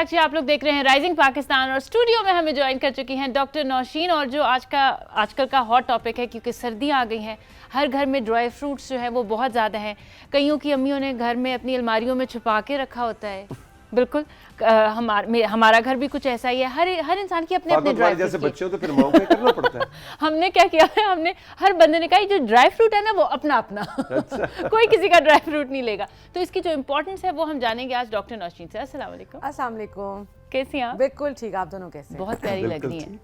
Back जी, आप लोग देख रहे हैं राइजिंग पाकिस्तान और स्टूडियो में हमें ज्वाइन कर चुकी हैं डॉक्टर नौशीन। और जो आजकल का हॉट टॉपिक है, क्योंकि सर्दियां आ गई हैं, हर घर में ड्राई फ्रूट्स जो है वो बहुत ज़्यादा हैं। कईयों की अम्मियों ने घर में अपनी अलमारियों में छुपा के रखा होता है। बिल्कुल हमारा घर भी कुछ ऐसा ही है। हर इंसान की अपने अपने ड्राई फ्रूट जैसे बच्चों तो फिर मौका क्या करना पड़ता है। हमने क्या किया है, हमने हर बंदे ने कहा जो ड्राई फ्रूट है ना वो अपना अपना अच्छा। कोई किसी का ड्राई फ्रूट नहीं लेगा। तो इसकी जो इम्पोर्टेंस है वो हम जानेंगे आज डॉक्टर नौशीन से। अस्सलाम वालेकुम। अस्सलाम वालेकुम। कैसी हैं आप? बिल्कुल ठीक, आप दोनों कैसे? बहुत प्यारी लग रही हैं।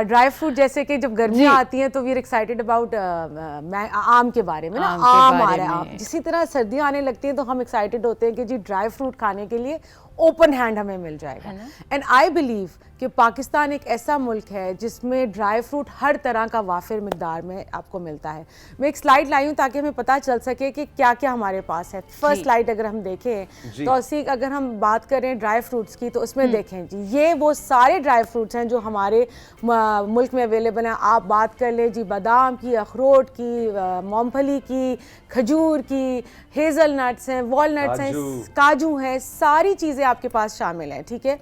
ड्राई फ्रूट जैसे कि जब गर्मियाँ आती हैं तो वी आर एक्साइटेड अबाउट आम के बारे में ना, आम आ रहा है आम। जिसी तरह सर्दियाँ आने लगती हैं तो हम एक्साइटेड होते हैं कि जी ड्राई फ्रूट खाने के लिए ओपन हैंड हमें मिल जाएगा। एंड आई बिलीव कि पाकिस्तान एक ऐसा मुल्क है जिसमें ड्राई फ्रूट हर तरह का वाफिर मिकदार में आपको मिलता है। मैं एक स्लाइड लाई हूँ ताकि हमें पता चल सके कि क्या क्या हमारे पास है। फर्स्ट स्लाइड अगर हम देखें तो अगर हम बात करें ड्राई फ्रूट्स की तो उसमें देखें जी, ये वो सारे ड्राई फ्रूट्स हैं जो हमारे मुल्क में अवेलेबल हैं। आप बात कर लें जी बादाम की, अखरोट की, मूंगफली की, खजूर की, हेज़ल नट्स हैं, वॉलनट्स हैं, काजू हैं, सारी चीज़ें आपके पास शामिल हैं। ठीक है,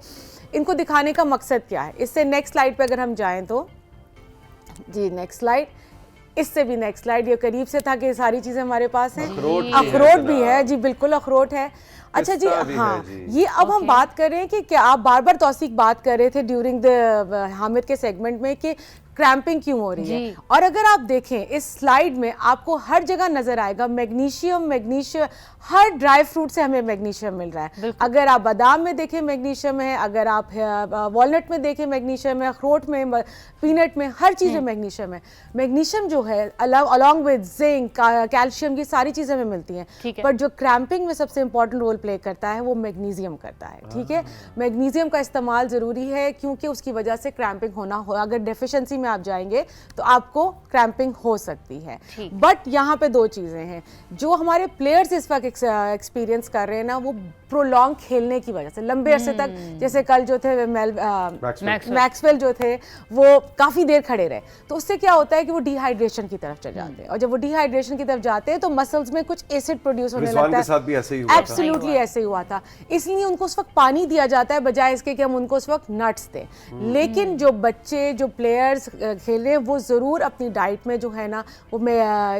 इनको दिखाने का मकसद क्या है? इससे नेक्स्ट स्लाइड पे अगर हम जाएं तो जी नेक्स्ट स्लाइड, इससे भी नेक्स्ट स्लाइड, ये करीब से था कि सारी चीज़ें हमारे पास हैं। अखरोट भी है जी, बिल्कुल अखरोट है। अच्छा जी, हाँ ये अब हम बात करें कि क्या आप बार बार तौसीक बात कर रहे थे ड्यूरिंग द हामिद के सेगमेंट में कि क्रैम्पिंग क्यों हो रही है। और अगर आप देखें इस स्लाइड में आपको हर जगह नजर आएगा मैग्नीशियम हर ड्राई फ्रूट से हमें मैग्नीशियम मिल रहा है। अगर आप बादाम में देखें मैग्नीशियम है, अगर आप वॉलनट में देखें मैग्नीशियम है, अखरोट में, पीनट में, हर चीज़ में मैग्नीशियम है। मैग्नीशियम जो है अलॉन्ग विद जिंक, कैल्शियम, ये सारी चीज़ें हमें मिलती हैं। पर जो क्रैम्पिंग में सबसे इंपॉर्टेंट रोल प्ले करता है वो मैग्नीशियम करता है। ठीक है, मैग्नीशियम का इस्तेमाल ज़रूरी है क्योंकि उसकी वजह से क्रैम्पिंग होना हो, अगर डेफिशिएंसी आप जाएंगे तो आपको क्रैम्पिंग हो सकती है। बट यहाँ पे दो चीजें हैं जो हमारे प्लेयर्स इस वक्त एक्सपीरियंस कर रहे हैं ना, वो प्रोलॉन्ग खेलने की वजह से लंबे अरसे तक, जैसे कल जो थे मैक्सवेल जो थे वो काफी देर खड़े रहे, तो उससे क्या होता है कि वो डिहाइड्रेशन की तरफ चले जाते हैं। और जब वो डिहाइड्रेशन की तरफ जाते हैं तो मसल्स में कुछ एसिड प्रोड्यूस होने लगता है। एब्सोल्युटली ऐसे ही हुआ था, इसलिए उनको उस वक्त पानी दिया जाता है बजाय इसके कि हम उनको उस वक्त नट्स दें। लेकिन जो बच्चे, जो प्लेयर्स खेल रहे हैं वो ज़रूर अपनी डाइट में जो है ना वो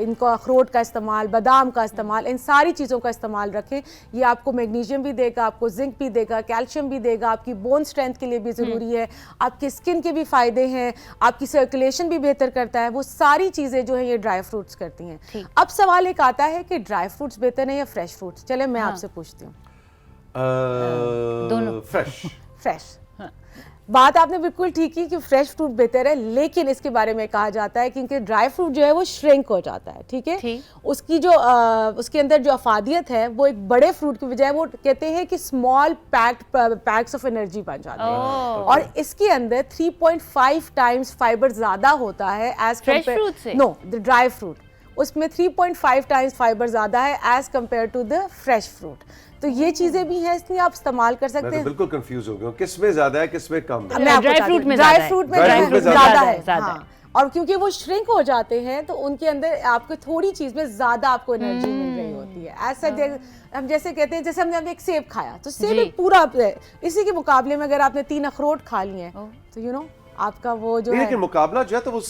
इनको अखरोट का इस्तेमाल, बादाम का इस्तेमाल, इन सारी चीज़ों का इस्तेमाल रखें। ये आपको मैग्नीशियम भी देगा, आपको जिंक भी देगा, कैल्शियम भी देगा, आपकी बोन स्ट्रेंथ के लिए भी ज़रूरी है, आपकी स्किन के भी फ़ायदे हैं, आपकी सर्कुलेशन भी बेहतर करता है। वो सारी चीज़ें जो है ये ड्राई फ्रूट्स करती हैं। अब सवाल एक आता है कि ड्राई फ्रूट्स बेहतर है या फ्रेश फ्रूट्स? चले मैं आपसे पूछती हूँ। दोनों। फ्रेश बात आपने बिल्कुल ठीक की कि फ्रेश फ्रूट बेहतर है, लेकिन इसके बारे में कहा जाता है क्योंकि ड्राई फ्रूट जो है वो श्रिंक हो जाता है। ठीक है, उसकी जो उसके अंदर जो अफादियत है वो एक बड़े फ्रूट की बजाय वो कहते हैं कि स्मॉल पैक्स ऑफ एनर्जी बन जाते हैं। और इसके अंदर 3.5 टाइम्स फाइबर ज्यादा होता है as compare the dry fruit. उसमें 3.5 टाइम्स फाइबर ज्यादा है as compare to the fresh fruit. तो ये चीजें भी हैं, इसलिए आप इस्तेमाल कर सकते हैं। मैं तो बिल्कुल कंफ्यूज हो गया, किसमें ज्यादा है किसमें कम है? ड्राई फ्रूट में ज्यादा है। हाँ, और क्योंकि वो श्रिंक हो जाते हैं तो उनके अंदर आपको थोड़ी चीज में ज्यादा आपको एनर्जी मिल रही होती है। ऐसा हम जैसे कहते हैं, जैसे हमने एक सेब खाया तो सेब एक पूरा, इसी के मुकाबले में अगर आपने 3 अखरोट खा लिए तो यू नो आपका वो जो है, लेकिन मुकाबला जो है तो वो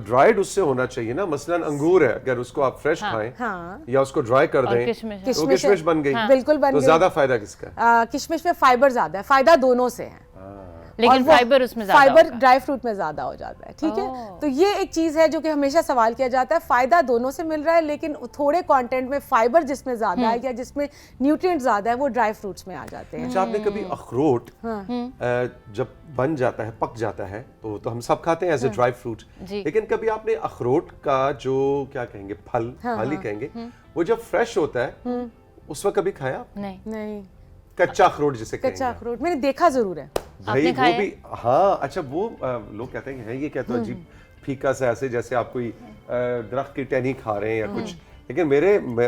ड्राइड उससे होना चाहिए ना। मसलन अंगूर है, अगर उसको आप फ्रेश खाएं या उसको ड्राई कर दें तो किशमिश बन गई। बिल्कुल बन गई। तो ज्यादा फायदा किसका है? किशमिश में फाइबर ज्यादा है, फायदा दोनों से है, लेकिन फाइबर उसमें ज्यादा, फाइबर ड्राई फ्रूट में ज्यादा हो जाता है। ठीक है, तो ये एक चीज है जो कि हमेशा सवाल किया जाता है। फायदा दोनों से मिल रहा है, लेकिन थोड़े कंटेंट में फाइबर जिसमें ज्यादा है या जिसमें न्यूट्रिएंट ज्यादा है वो ड्राई फ्रूट्स में आ जाते हैं। अच्छा, आपने कभी अखरोट जब बन जाता है, पक जाता है, तो हम सब खाते हैं एज ए ड्राई फ्रूट, लेकिन कभी आपने अखरोट का जो क्या कहेंगे फल ही कहेंगे, वो जब फ्रेश होता है उस वक्त कभी खाया? नहीं। कच्चा अखरोट जिसे कहेंगे। कच्चा अखरोट मैंने देखा जरूर है भाई, वो भी हाँ। अच्छा, वो लोग कहते हैं ये कहते हैं अजीब फीका सा, ऐसे जैसे आप कोई दरख्त की टहनी खा रहे हैं या कुछ, लेकिन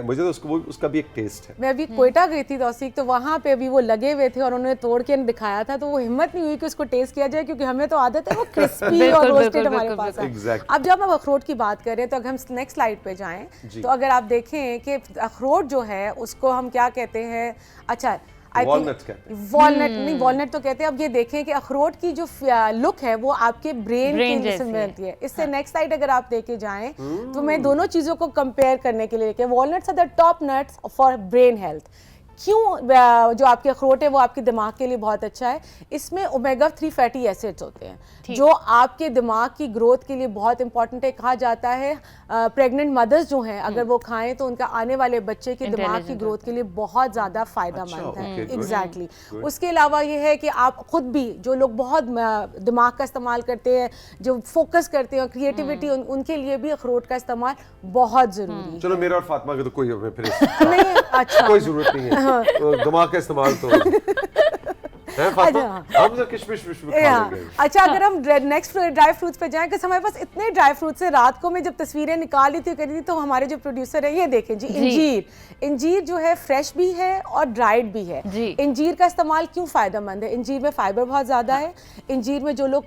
मुझे तो उसका भी एक टेस्ट है। मैं अभी कोयटा गई थी तौसीक, तो वहाँ पे अभी वो लगे हुए थे और उन्होंने तोड़ के दिखाया था, तो वो हिम्मत नहीं हुई कि उसको टेस्ट किया जाए क्योंकि हमें तो आदत है वो क्रिस्पी और रोस्टेड हमारे पास है। अब जब हम अखरोट की बात करें तो अगर हम नेक्स्ट स्लाइड पे जाएं तो अगर आप देखें कि अखरोट जो है उसको हम क्या कहते हैं, अच्छा वॉलनट कहते हैं। वॉलनट नहीं, वॉलनट तो कहते हैं। अब ये देखें कि अखरोट की जो लुक है वो आपके ब्रेन की जैसी मिलती है। इससे नेक्स्ट साइड अगर आप देखे जाएं तो मैं दोनों चीजों को कंपेयर करने के लिए लेके, walnuts are the top nuts for brain health. क्यों? जो आपके अखरोट है वो आपके दिमाग के लिए बहुत अच्छा है। इसमें ओमेगा 3 फैटी एसिड्स होते हैं जो आपके दिमाग की ग्रोथ के लिए बहुत इंपॉर्टेंट है। कहा जाता है प्रेग्नेंट मदर्स जो हैं अगर वो खाएं तो उनका आने वाले बच्चे के दिमाग की ग्रोथ के लिए बहुत ज़्यादा फायदेमंद है। एग्जैक्टली। उसके अलावा ये है कि आप खुद भी, जो लोग बहुत दिमाग का इस्तेमाल करते हैं, जो फोकस करते हैं, क्रिएटिविटी, उनके लिए भी अखरोट का इस्तेमाल बहुत ज़रूरी है। चलो मेरा और फातिमा के तो कोई हमें फिर नहीं, अच्छा, कोई जरूरत नहीं है। तो दिमाग का इस्तेमाल तो है फातिमा, हम तो किशमिश खा लेंगे। अच्छा, अगर हम नेक्स्ट ड्राई फ्रूट्स पे जाएं, कि हमारे पास इतने ड्राई फ्रूट्स हैं, रात को मैं जब तस्वीरें निकाल रही थी करी थी तो हमारे जो प्रोड्यूसर है, ये देखें जी, इंजीर जो है फ्रेश भी है और ड्राइड भी है। इंजीर का इस्तेमाल क्यों फायदेमंद है? इंजीर में फाइबर बहुत ज्यादा है। इंजीर में जो लोग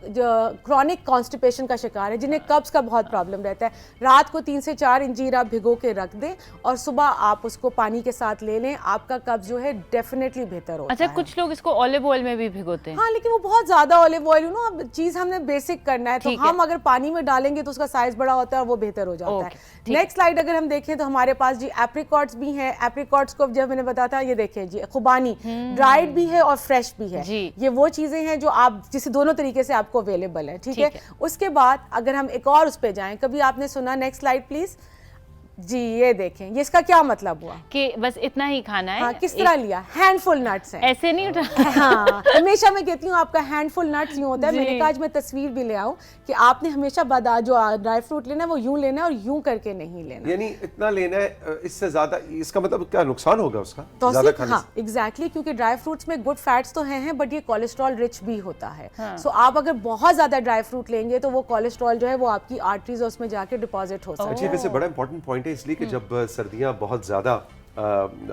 क्रॉनिक कॉन्स्टिपेशन का शिकार है, जिन्हें कब्ज का बहुत प्रॉब्लम रहता है, रात को 3 से 4 इंजीर आप भिगो के रख दें और सुबह आप उसको पानी के साथ ले लें, आपका कब्ज जो है डेफिनेटली बेहतर होता है। अच्छा, कुछ लोग इसको ऑलिव ऑयल में भी भिगोते हैं। हाँ, लेकिन वो बहुत ज्यादा ऑलिव ऑयल, अब चीज हमने बेसिक करना है तो हम अगर पानी में डालेंगे तो उसका साइज बड़ा होता है और वो बेहतर हो जाता है। नेक्स्ट स्लाइड अगर हम देखें तो हमारे पास जी एप्रिकॉट्स भी हैं। एप्रिकॉट्स को जब मैंने बताया था, ये देखें जी, खुबानी ड्राइड भी है और फ्रेश भी है। ये वो चीजें हैं जो आप जिसे दोनों तरीके से आपको अवेलेबल है। ठीक है। उसके बाद अगर हम एक और उस पे जाएं, कभी आपने सुना, नेक्स्ट स्लाइड प्लीज जी, ये देखें, ये इसका क्या मतलब हुआ कि बस इतना ही खाना है। हाँ, किस तरह लिया? हैंडफुल नट्स हैं, ऐसे नहीं उठा। हाँ, हमेशा मैं कहती हूँ आपका हैंडफुल नट्स यूं होता है। मैंने कहा आज मैं तस्वीर भी ले आऊं कि आपने हमेशा जो ड्राई फ्रूट लेना है वो यूं लेना है और यूं करके नहीं लेना। यानी इतना लेना है, इससे ज्यादा इसका मतलब क्या नुकसान होगा उसका? तो ज्यादा खाने हाँ, एग्जैक्टली, क्योंकि ड्राई फ्रूट्स में गुड फैट्स तो हैं बट ये कोलेस्ट्रॉल रिच भी होता है। सो आप अगर बहुत ज्यादा ड्राई फ्रूट लेंगे तो वो कोलेस्ट्रॉल जो है वो आपकी आर्टरीज और उसमें जाके डिपॉजिट हो सकता है। अच्छा, वैसे बड़ा इंपॉर्टेंट पॉइंट है, इसलिए कि जब सर्दियां बहुत ज्यादा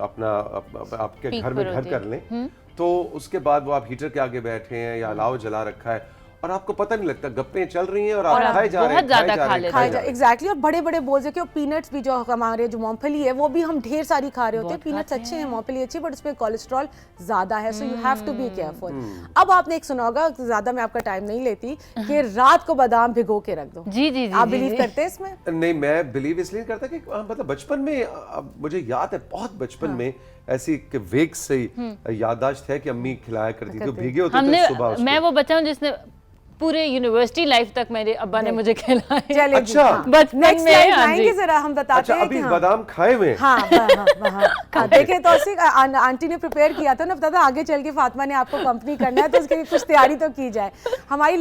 अपना आपके घर में घर कर लें तो उसके बाद वो आप हीटर के आगे बैठे हैं या अलाव जला रखा है और आपको पता नहीं लगता, गप्पें चल रही हैं और आप खाए जा रहे हैं। एग्जैक्टली। और बड़े बड़े बोल्स है कि पीनट्स भी, जो हमारे जो मूंगफली है वो भी हम ढेर सारी खा रहे होते हैं। पीनट्स अच्छे हैं, मूंगफली अच्छी, बट उसमें कोलेस्ट्रॉल ज्यादा है, so you have to be careful. अब आपने एक सुना होगा, ज्यादा मैं आपका टाइम नहीं लेती, कि रात को बादाम भिगो के रख दो। जी जी जी, आप बिलीव करते हैं इसमें? नहीं, मैं बिलीव इसलिए करता कि मतलब बचपन में, मुझे याद है बहुत बचपन में ऐसी वेग से याददाश्त है कि अम्मी खिलाया करती थी, भीगे होते थे सुबह। मैं वो बच्चा हूँ जिसने पूरे यूनिवर्सिटी लाइफ तक मेरे अब्बा ने मुझे खिलाया। चलिए, अच्छा, बचपन में आएंगे जरा, हम बताते हैं। अभी बादाम खाए हुए। हाँ, देखे तो आंटी ने प्रिपेयर किया था ना, पता था आगे चल के फातिमा ने आपको कंपनी करना है तो उसके लिए कुछ तैयारी तो की जाए। हमारी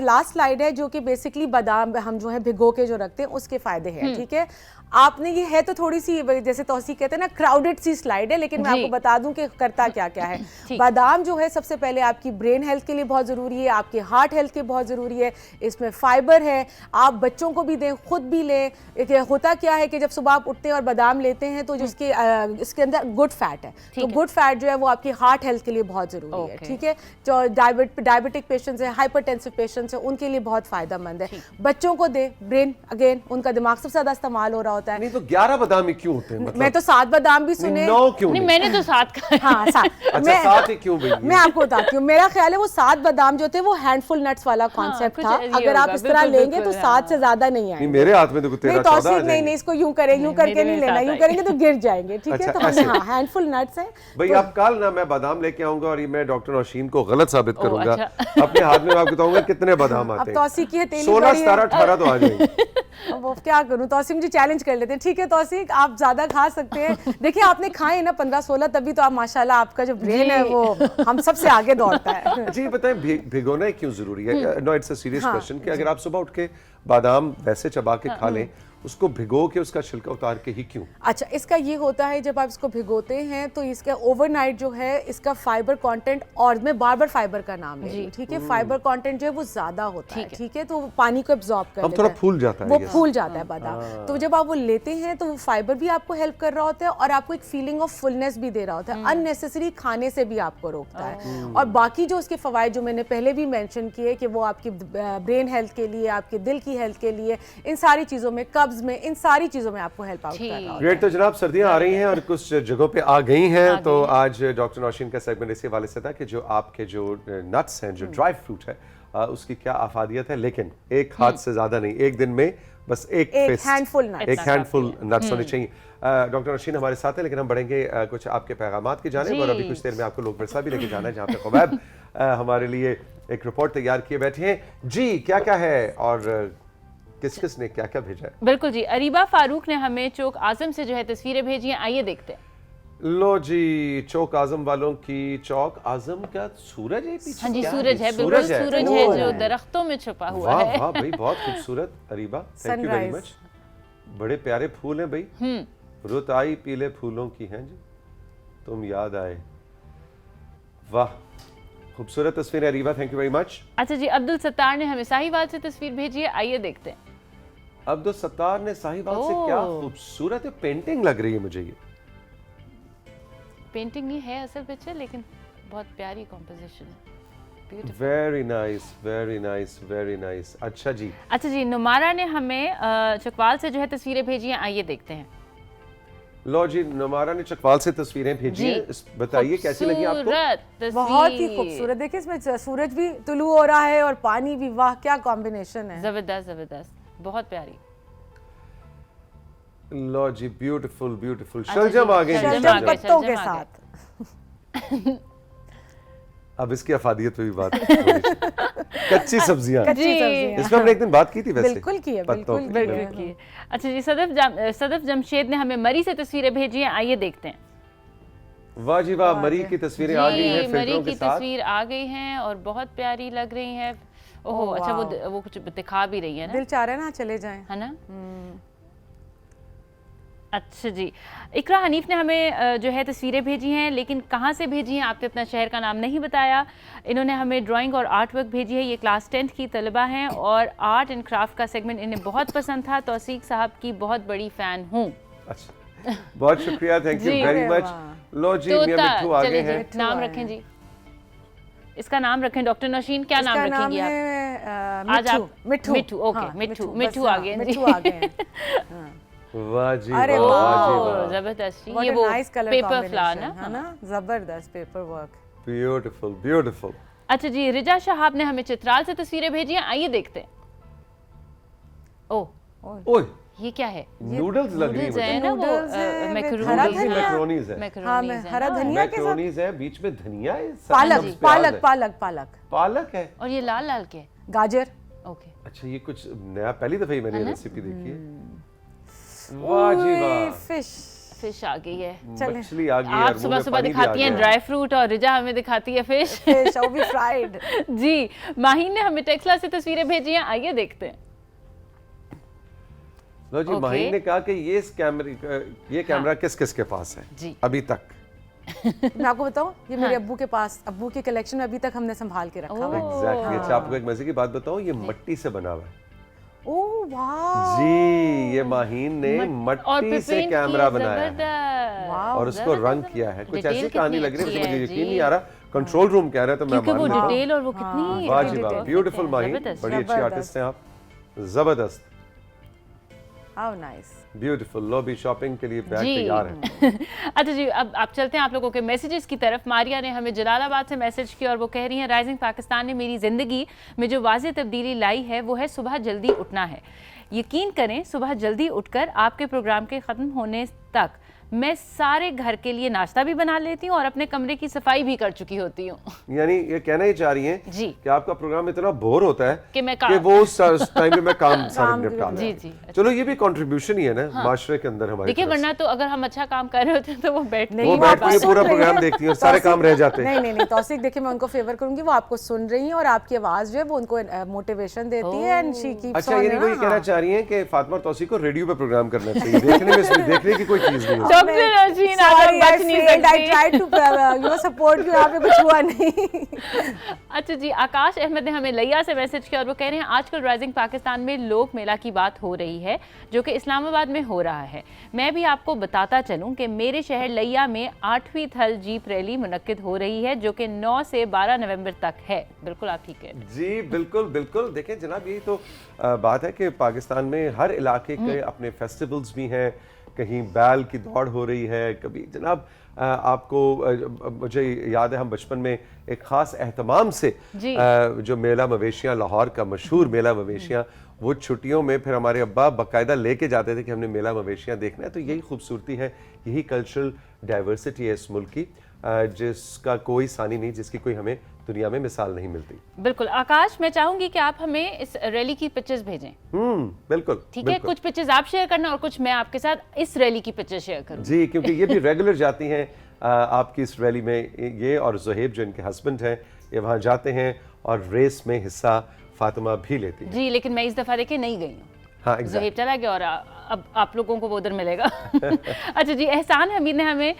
लास्ट स्लाइड है जो कि बेसिकली बादाम हम जो है भिगो के जो रखते हैं उसके फायदे हैं। ठीक है। आपने ये है तो थोड़ी सी, जैसे तौसीक कहते हैं ना, क्राउडेड सी स्लाइड है, लेकिन मैं आपको बता दूं कि करता क्या क्या है। बादाम जो है सबसे पहले आपकी ब्रेन हेल्थ के लिए बहुत जरूरी है, आपके हार्ट हेल्थ के बहुत जरूरी है। इसमें फाइबर है, आप बच्चों को भी दें, खुद भी लें। होता क्या है कि जब सुबह आप उठते हैं और बादाम लेते हैं तो जिसके इसके अंदर गुड फैट है, तो गुड फैट जो है वो आपकी हार्ट हेल्थ के लिए बहुत जरूरी है। ठीक है। जो डायबिटिक पेशेंट्स है, हाइपरटेंसिव पेशेंट्स है, उनके लिए बहुत फायदेमंद है। बच्चों को दे, ब्रेन अगेन उनका दिमाग सबसे ज्यादा इस्तेमाल हो रहा होता है। नहीं तो 11 बादाम ही क्यों होते हैं? मतलब मैं तो 7 बादाम भी सुने। 9 क्यों नहीं? मैंने तो 7 खाए। हाँ, 7। अच्छा, 7 ही क्यों भैया? मैं आपको बताती हूँ, मेरा ख्याल है वो 7 बादाम जो थे वो हैंडफुल नट्स वाला कॉन्सेप्ट था। अगर आप इस तरह लेंगे तो 7 से ज्यादा नहीं आएंगे। मेरे हाथ में तो 13-14 नहीं, इसको यूं करें, यूं करके नहीं लेना, यूं करेंगे तो गिर जाएंगे। ठीक है। तो हाँ, हैंडफुल नट्स है भाई। आप कल ना मैं बादाम लेके आऊंगा और ये मैं डॉक्टर नौशीन को गलत साबित करूंगा। अपने हाथ में मैं बताऊंगा कितने बादाम आते हैं। अब तौसीक की है 16, 17, 18 तो आ जाएंगे। वो क्या करूं, तौसीक मुझे चैलेंज कर लेते हैं। ठीक है तौसीक, आप ज्यादा खा सकते हैं। देखिए, आपने खाए ना 15-16, तभी तो आप माशाल्लाह, आपका जो ब्रेन है वो हम सबसे आगे दौड़ता है। जी बताएं, भिगोना क्यों जरूरी है? No, it's a serious question कि अगर आप सुबह उठ के बादाम वैसे चबा के खा लें, उसको भिगो के उसका छिलका उतार के ही क्यों? अच्छा, इसका ये होता है जब आप इसको भिगोते हैं तो इसका ओवरनाइट जो है इसका फाइबर कंटेंट, और मैं बार-बार फाइबर का नाम ले रही हूं, ठीक है, फाइबर कंटेंट जो है वो ज्यादा होता है। ठीक है। तो वो पानी को एब्जॉर्ब कर लेता है, थोड़ा फूल जाता है, वो फूल जाता है बादाम। तो जब आप वो लेते हैं तो वो फाइबर भी आपको हेल्प कर रहा होता है और आपको एक फीलिंग ऑफ फुलनेस भी दे रहा होता है। अननेसेसरी खाने से भी आपको रोकता है। और बाकी जो उसके फवायद जो मैंने पहले भी मेंशन किए कि वो आपकी ब्रेन हेल्थ के लिए, आपके दिल की हेल्थ के लिए, इन सारी चीजों में, कब्ज कब्ज में, इन सारी चीजों में आपको हेल्प आउट कर रहा है। ग्रेट। तो जनाब सर्दियां आ रही हैं और कुछ जगहों पे आ गई हैं, तो आज डॉक्टर नौशीन का सेगमेंट इसी हवाले से था कि जो आपके जो नट्स हैं, जो ड्राई फ्रूट है, उसकी क्या अफादियत है। लेकिन एक हाथ से ज्यादा नहीं, एक दिन में बस एक हैंडफुल नट्स होने चाहिए। डॉक्टर नौशीन हमारे साथ है, लेकिन हम बढ़ेंगे कुछ आपके पैगामात की जानिब, और अभी कुछ देर में आपको लोग वर्सा भी लेके जाना है, जहाँ पे खुबैब हमारे लिए एक रिपोर्ट तैयार किए बैठे हैं। जी क्या क्या है और किस किस ने क्या क्या भेजा है? बिल्कुल जी, अरीबा फारूक ने हमें चौक आजम से जो है तस्वीरें भेजी हैं, आइए देखते हैं। लो जी, चौक आजम वालों की, चौक आजम क्या सूरज है पीछे? हाँ जी, क्या सूरज है, बिल्कुल सूरज है जो दरख्तों में छुपा हुआ है। वाह भाई, बहुत खूबसूरत Ariba, thank you very much. बड़े प्यारे फूल हैं भाई, रुत आई पीले फूलों की हैं जी, तुम याद आए। वाह, खूबसूरत तस्वीर है Ariba, thank you very much. अच्छा जी, अब्दुल सत्तार ने हमें साहिवाल से तस्वीर भेजी है, आइए देखते हैं। अब्दुल सत्तार ने साहिवाल से, क्या खूबसूरत है, पेंटिंग लग रही है मुझे ये। पेंटिंग ही है असल पिक्चर, लेकिन बहुत प्यारी कॉम्पोजिशन है। Very nice, very nice, very nice. अच्छा जी, अच्छा जी, नुमारा ने हमें चकवाल से जो है तस्वीरें भेजी हैं, आइए देखते हैं। लो जी, नुमारा ने चकवाल से तस्वीरें भेजी हैं, बताइए कैसी लगी आपको? बहुत ही खूबसूरत। देखिए इसमें सूरज भी तुलू हो रहा है और पानी भी, वाह क्या कॉम्बिनेशन है, जबरदस्त जबरदस्त, बहुत प्यारी। लो जी, ब्यूटीफुल ब्यूटीफुल। शलजम आ गए, शलजम पत्तों के साथ। अब इसकी अफादियत पे भी बात कच्ची सब्जियां, इसमें हमने एक दिन बात की थी वैसे। बिल्कुल की है, बिल्कुल की है। अच्छा जी, सदफ जमशेद ने हमें मरी से तस्वीरें भेजी हैं, आइए देखते हैं। वाह जी वाह, मरी की तस्वीरें आ गई हैं, मरी की तस्वीर आ गई हैं और बहुत प्यारी लग रही है। ओहो, अच्छा वो कुछ दिखा भी रही है ना, दिल चाह रहा है ना चले जाएं, है ना। अच्छा जी, इकरा हनीफ ने हमें जो है तस्वीरें भेजी हैं, लेकिन कहाँ से भेजी हैं, आपने अपना शहर का नाम नहीं बताया। इन्होंने हमें ड्राइंग और आर्ट वर्क भेजी है। ये क्लास 10th की तलबा हैं और आर्ट एंड क्राफ्ट का सेगमेंट इन्हें बहुत पसंद था। तौसीक साहब की बहुत बड़ी फ़ैन हूँ। अच्छा, बहुत शुक्रिया, थैंक यू वेरी मच। लो जी, मियां मिट्ठू आ गए हैं। नाम रखें जी, इसका नाम रखें डॉक्टर नौशीन, क्या नाम रखेंगी आप? आज आप मिट्ठू, ओके, मिट्ठू आ गए जी। वाह जी, अरे वाह, जबरदस्त। ये वो पेपर फ्लावर ना, है ना, जबरदस्त पेपर वर्क, ब्यूटीफुल ब्यूटीफुल। अच्छा जी, रिजा शहाब ने हमें चित्राल से तस्वीरें भेजी हैं, आइए देखते हैं। ओह, ये क्या है? नूडल्स लग रही है ना, वो मैक्रोनीज है, हरा धनिया के साथ, मैक्रोनीज है, बीच में धनिया है, पालक पालक पालक पालक पालक है, और ये लाल लाल के गाजर। ओके, अच्छा, ये कुछ नया, पहली दफा ही मैंने रेसिपी देखी है। वाह जी वाह, फिश आ गई है, मछली आ गई है। आप सुबह सुबह दिखाती हैं ड्राई फ्रूट और रिजा हमें दिखाती है फिश, वो भी फ्राइड। जी, माहीन ने हमें टेक्सला से तस्वीरें भेजी हैं, आइए देखते हैं। लो जी, माहीन ने कहा कि ये कैमरा किस किस के पास है जी अभी तक? मैं आपको बताऊं, ये मेरे अब्बू के पास, अब्बू के कलेक्शन में अभी तक हमने संभाल के रखा हुआ है। एग्जैक्टली। अच्छा, आपको एक मजे की बात बताऊं, ये मिट्टी से बना हुआ है। ओह वाह जी, ये माहीन ने मट्टी से कैमरा बनाया है और उसको रंग किया है। कुछ ऐसी कहानी लग रही है, मुझे यकीन नहीं आ रहा। कंट्रोल रूम कह रहा है, तो मैं मान लेता हूं। डिटेल और वो कितनी, वाह जी वाह, ब्यूटीफुल माहीन, बड़ी अच्छी आर्टिस्ट हैं आप, जबरदस्त, हाउ नाइस, ब्यूटीफुल। लो भी शॉपिंग के लिए बैग तैयार है। अच्छा जी, अब आप चलते हैं आप लोगों के मैसेजेस की तरफ। मारिया ने हमें जलालाबाद से मैसेज किया और वो कह रही हैं, राइजिंग पाकिस्तान ने मेरी ज़िंदगी में जो वाज़ेह तब्दीली लाई है वो है सुबह जल्दी उठना है। यकीन करें, सुबह जल्दी उठकर आपके प्रोग्राम के ख़त्म होने तक मैं सारे घर के लिए नाश्ता भी बना लेती हूँ और अपने कमरे की सफाई भी कर चुकी होती हूँ। यानी ये कहना ही चाह रही हैं जी कि आपका प्रोग्राम इतना बोर होता है कि वो उस टाइम में मैं काम सारा निपटा लूं। जी जी, चलो ये भी कंट्रीब्यूशन ही है ना, माशरे के अंदर हमारे। देखिए, वरना तो अगर हम अच्छा काम कर रहे होते हैं तो वो बैठ के पूरा प्रोग्राम देखती है और सारे काम रह जाते हैं। नहीं, तौसीक देखिए, मैं उनको फेवर करूंगी, वो आपको सुन रही हैं और आपकी आवाज जो है वो उनको मोटिवेशन देती है एंड शी कीप्स ऑन। अच्छा, यानी वो ये कहना चाह रही हैं कि फातिमा और तौसीक को रेडियो पे प्रोग्राम करना चाहिए, देखने की कोई चीज नहीं है। डॉक्टर नौशीन आज हम बच नहीं सकते। I tried to support you, यहाँ पे कुछ हुआ नहीं। अच्छा जी, आकाश अहमद ने हमें लैया से मैसेज किया और वो कह रहे हैं आजकल राइजिंग पाकिस्तान में लोक मेला की बात हो रही है जो कि इस्लामाबाद में हो रहा है। मैं भी आपको बताता चलूं कि मेरे शहर लैया में 8वीं थल जीप रैली मुनक्किद हो रही है जो कि 9 से 12 नवंबर तक है। बिल्कुल आप ठीक है जी, बिल्कुल बिल्कुल। देखें जनाब, यही तो बात है कि पाकिस्तान में हर इलाके के अपने फेस्टिवल्स भी हैं। कहीं बैल की दौड़ हो रही है, कभी जनाब आपको मुझे याद है हम बचपन में एक खास एहतमाम से जो मेला मवेशियाँ, लाहौर का मशहूर मेला मवेशियाँ, वो छुट्टियों में फिर हमारे अब्बा बाकायदा लेके जाते थे कि हमने मेला मवेशियाँ देखना है। तो यही खूबसूरती है, यही कल्चरल डाइवर्सिटी है इस मुल्क की, जिसका कोई सानी नहीं, जिसकी कोई हमें दुनिया में मिसाल नहीं मिलती। बिल्कुल आकाश, मैं चाहूंगी कि आप हमें इस रैली की पिक्चर्स भेजें। बिल्कुल ठीक है, कुछ पिक्चर्स आप शेयर करना और कुछ मैं आपके साथ इस रैली की पिक्चर्स शेयर करूँ जी, क्योंकि ये भी रेगुलर जाती हैं आपकी इस रैली में। ये और जुहैब जो इनके हस्बैंड हैं, ये वहाँ जाते हैं और रेस में हिस्सा फातिमा भी लेती है। जी, लेकिन मैं इस दफा देखे नहीं गई हूँ। हाँ, ज़ुहैब चला गया और अब आप लोगों को वो उधर मिलेगा। अच्छा जी, एहसान हमीद ने हमें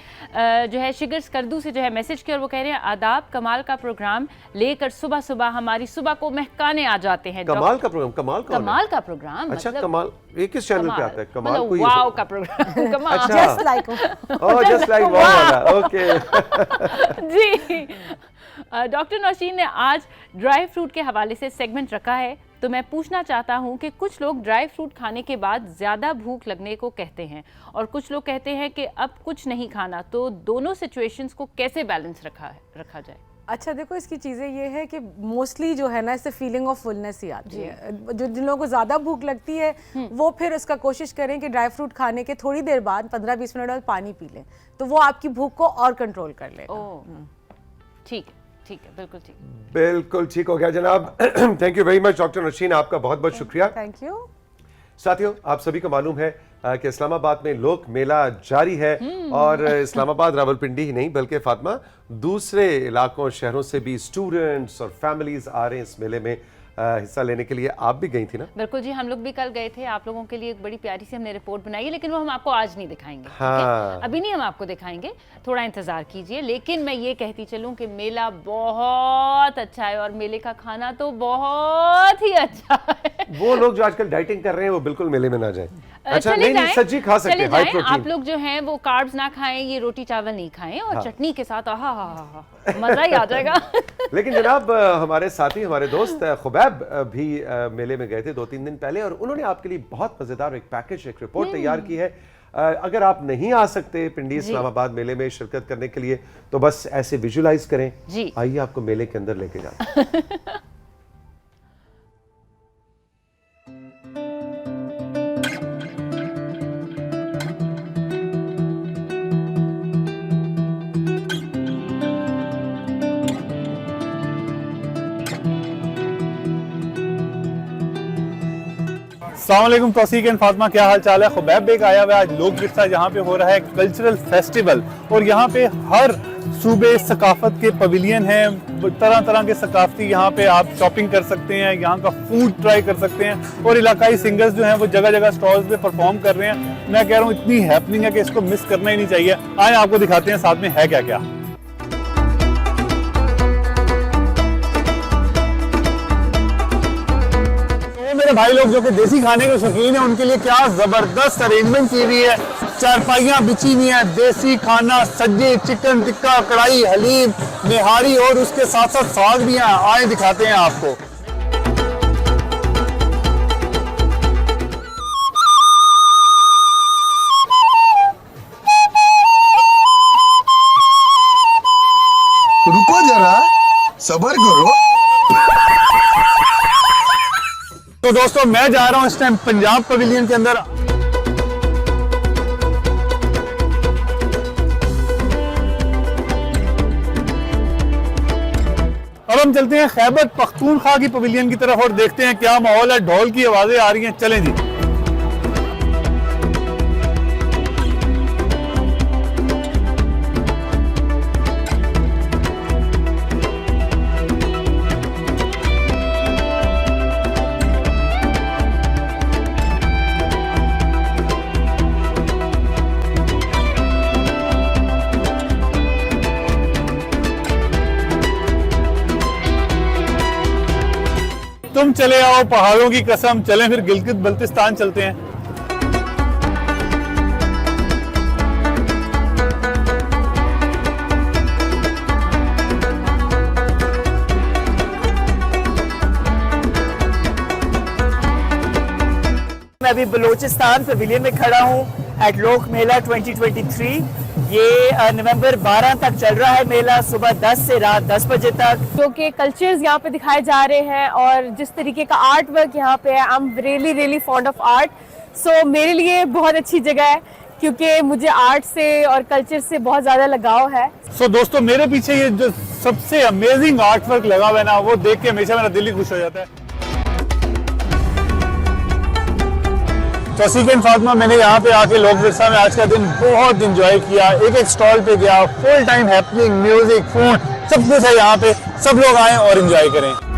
जो है शिगर स्कर्दू से जो है मैसेज किया और वो कह रहे हैं आदाब, कमाल का प्रोग्राम लेकर सुबह सुबह हमारी सुबह को महकाने आ जाते हैं। कमाल का प्रोग्राम? कमाल का प्रोग्राम? अच्छा, कमाल ये किस चैनल पे आता है? कमाल मतलब वाव का प्रोग्राम। कमाल just like just like wow. Okay जी, डॉक्टर नौशीन ने आज ड्राई फ्रूट के हवाले से सेगमेंट रखा है, तो मैं पूछना चाहता हूं कि कुछ लोग ड्राई फ्रूट खाने के बाद ज़्यादा भूख लगने को कहते हैं और कुछ लोग कहते हैं कि अब कुछ नहीं खाना, तो दोनों सिचुएशंस को कैसे बैलेंस रखा जाए? अच्छा देखो, इसकी चीज़ें ये है कि मोस्टली जो है ना, इससे फीलिंग ऑफ फुलनेस ही आती है। जो जिन लोगों को ज़्यादा भूख लगती है वो फिर उसका कोशिश करें कि ड्राई फ्रूट खाने के थोड़ी देर बाद 15-20 मिनट बाद पानी पी लें, तो वो आपकी भूख को और कंट्रोल कर लेगा। ठीक है, ठीक है, बिल्कुल ठीक, बिल्कुल ठीक हो गया जनाब। Thank you very much doctor Nausheen, आपका बहुत बहुत शुक्रिया। Thank you. साथियों, आप सभी को मालूम है कि इस्लामाबाद में लोक मेला जारी है और इस्लामाबाद रावलपिंडी ही नहीं बल्कि फातिमा दूसरे इलाकों शहरों से भी स्टूडेंट्स और फैमिलीज आ रहे हैं इस मेले में हिस्सा लेने के लिए। आप भी गई थी ना? बिल्कुल जी, हम लोग भी कल गए थे। आप लोगों के लिए एक बड़ी प्यारी सी हमने रिपोर्ट बनाई है, लेकिन वो हम आपको आज नहीं दिखाएंगे। हाँ। अभी नहीं हम आपको दिखाएंगे, थोड़ा इंतजार कीजिए। लेकिन मैं ये कहती चलूं कि मेला बहुत अच्छा है और मेले का खाना तो बहुत ही अच्छा है। वो लोग जो आजकल डाइटिंग कर रहे हैं वो बिल्कुल मेले में ना जाएं। अच्छा, नहीं सच्ची खा सकते हैं, हाई प्रोटीन। आप लोग जो हैं वो कार्ब्स ना खाएं, ये रोटी चावल नहीं खाएं और चटनी के साथ मजा ही आ जाएगा। लेकिन जनाब, हमारे साथी, हमारे दोस्त खुबैब भी मेले में गए थे 2-3 दिन पहले और उन्होंने आपके लिए बहुत मजेदार एक पैकेज, एक रिपोर्ट तैयार की है। अगर आप नहीं आ सकते पिंडी इस्लामाबाद मेले में शिरकत करने के लिए, तो बस ऐसे विजुलाइज करें। आइए आपको मेले के अंदर लेके जाते हैं। अस्सलामुअलैकुम तौसीक एंड फातिमा, क्या हाल चाल है? खुबैब बेग आया हुआ है आज लोक विरसा, जहाँ पे हो रहा है कल्चरल फेस्टिवल और यहाँ पे हर सूबे सकाफत के पवेलियन हैं, तरह तरह के सकाफती यहाँ पे आप शॉपिंग कर सकते हैं, यहाँ का फूड ट्राई कर सकते हैं और इलाकाई सिंगर्स जो हैं वो जगह जगह स्टॉल्स पे परफॉर्म कर रहे हैं। मैं कह रहा हूँ इतनी हैपनिंग है कि इसको मिस करना ही नहीं चाहिए। आए आपको दिखाते हैं साथ में है क्या क्या। मेरे भाई लोग जो कि देसी खाने के शौकीन हैं, उनके लिए क्या जबरदस्त अरेंजमेंट की हुई है। चारपाइयाँ बिछी हुई हैं, देसी खाना, सज्जे, चिकन टिक्का, कढ़ाई, हलीम, निहारी और उसके साथ साथ साग भी हैं। आए दिखाते हैं आपको। रुको जरा, सब्र करो। तो दोस्तों, मैं जा रहा हूं इस टाइम पंजाब पवेलियन के अंदर। अब हम चलते हैं खैबर पख्तूनख्वा की पवेलियन की तरफ और देखते हैं क्या माहौल है। ढोल की आवाजें आ रही हैं, चलें जी। तुम चले आओ पहाड़ों की कसम, चलें फिर गिलगित बल्तिस्तान चलते हैं। मैं अभी बलूचिस्तान पवेलियन में खड़ा हूँ एट लोक मेला 2023। ये नवंबर 12 तक चल रहा है मेला, सुबह 10 से रात 10 बजे तक। जो कि कल्चर्स यहाँ पे दिखाए जा रहे हैं और जिस तरीके का आर्ट वर्क यहाँ पे है, I am really fond of art. So मेरे लिए बहुत अच्छी जगह है क्योंकि मुझे आर्ट से और कल्चर से बहुत ज़्यादा लगाव है। सो दोस्तों, मेरे पीछे ये जो सबसे अमेजिंग आर्ट वर्क लगा हुआ है ना, वो देख के हमेशा मेरा दिल ही खुश हो जाता है। तौसीक एंड फातिमा, मैंने यहाँ पे आके लोक विरसा में आज का दिन बहुत इंजॉय किया। एक स्टॉल पे गया, full time happening, music, food, सब कुछ है यहाँ पे। सब लोग आए और इंजॉय करें।